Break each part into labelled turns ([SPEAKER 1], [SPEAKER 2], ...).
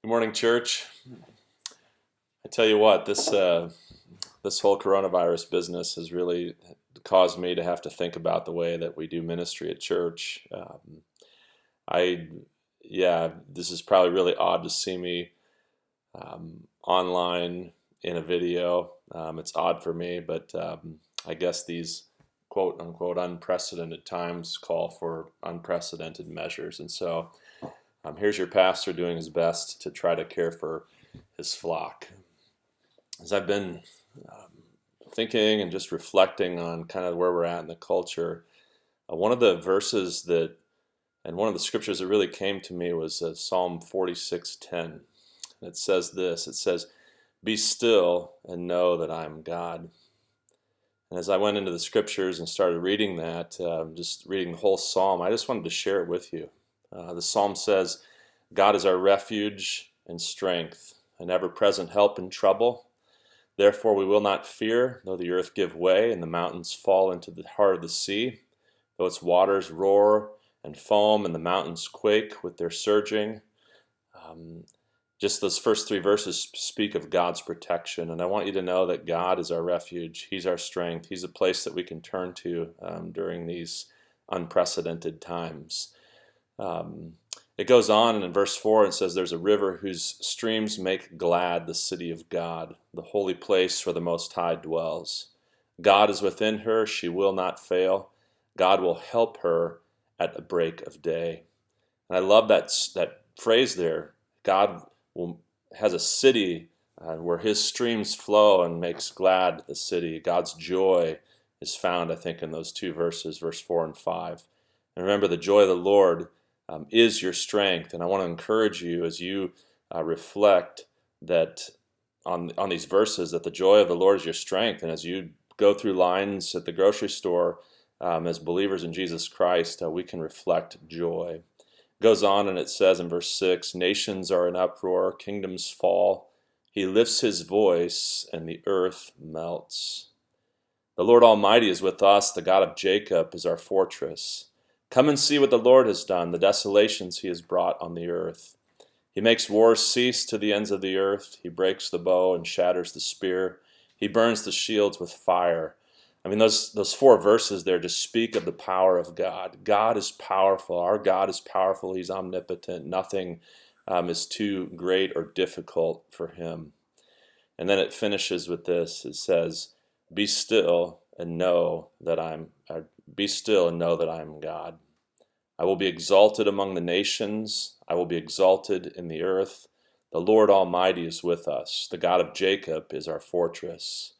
[SPEAKER 1] Good morning, church. I tell you what, this whole coronavirus business has really caused me to have to think about the way that we do ministry at church. I, yeah, this is probably really odd to see me online in a video. It's odd for me, but I guess these quote unquote unprecedented times call for unprecedented measures, and so. Here's your pastor doing his best to try to care for his flock. As I've been thinking and just reflecting on kind of where we're at in the culture, one of the verses and one of the scriptures that really came to me was Psalm 46:10. It says this, it says, "Be still and know that I am God." And as I went into the scriptures and started reading that, just reading the whole psalm, I just wanted to share it with you. The psalm says, "God is our refuge and strength, an ever-present help in trouble. Therefore we will not fear, though the earth give way and the mountains fall into the heart of the sea, though its waters roar and foam and the mountains quake with their surging." Just those first three verses speak of God's protection, and I want you to know that God is our refuge. He's our strength. He's a place that we can turn to during these unprecedented times. It goes on, and in verse 4 it says, "There's a river whose streams make glad the city of God, the holy place where the Most High dwells. God is within her, she will not fail. God will help her at the break of day." And I love that phrase there. Has a city where his streams flow and makes glad the city. God's joy is found, I think, in those two verses, verse 4 and 5. And remember, the joy of the Lord is your strength. And I want to encourage you as you reflect that on these verses, that the joy of the Lord is your strength. And as you go through lines at the grocery store as believers in Jesus Christ, we can reflect joy. It goes on and it says in verse 6, "Nations are in uproar, kingdoms fall. He lifts his voice and the earth melts. The Lord Almighty is with us. The God of Jacob is our fortress. Come and see what the Lord has done, the desolations he has brought on the earth. He makes wars cease to the ends of the earth. He breaks the bow and shatters the spear. He burns the shields with fire." I mean, those four verses there just speak of the power of God. God is powerful. Our God is powerful. He's omnipotent. Nothing is too great or difficult for him. And then it finishes with this. It says, "Be still and know that be still and know that I am God. I will be exalted among the nations. I will be exalted in the earth. The Lord Almighty is with us. The God of Jacob is our fortress."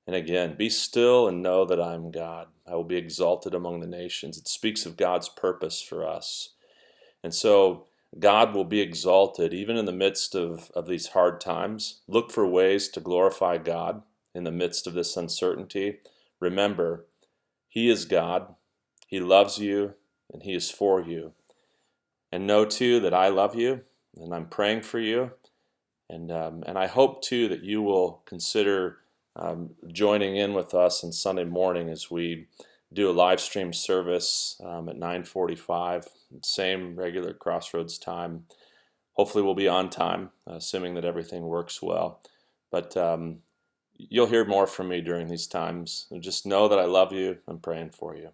[SPEAKER 1] And again, "Be still and know that I am God. I will be exalted among the nations." It speaks of God's purpose for us. And so God will be exalted even in the midst of these hard times. Look for ways to glorify God in the midst of this uncertainty. Remember, he is God. He loves you and he is for you. And know too that I love you and I'm praying for you. And I hope too that you will consider joining in with us on Sunday morning as we do a live stream service at 9:45, same regular Crossroads time. Hopefully we'll be on time, assuming that everything works well. But you'll hear more from me during these times. Just know that I love you. I'm praying for you.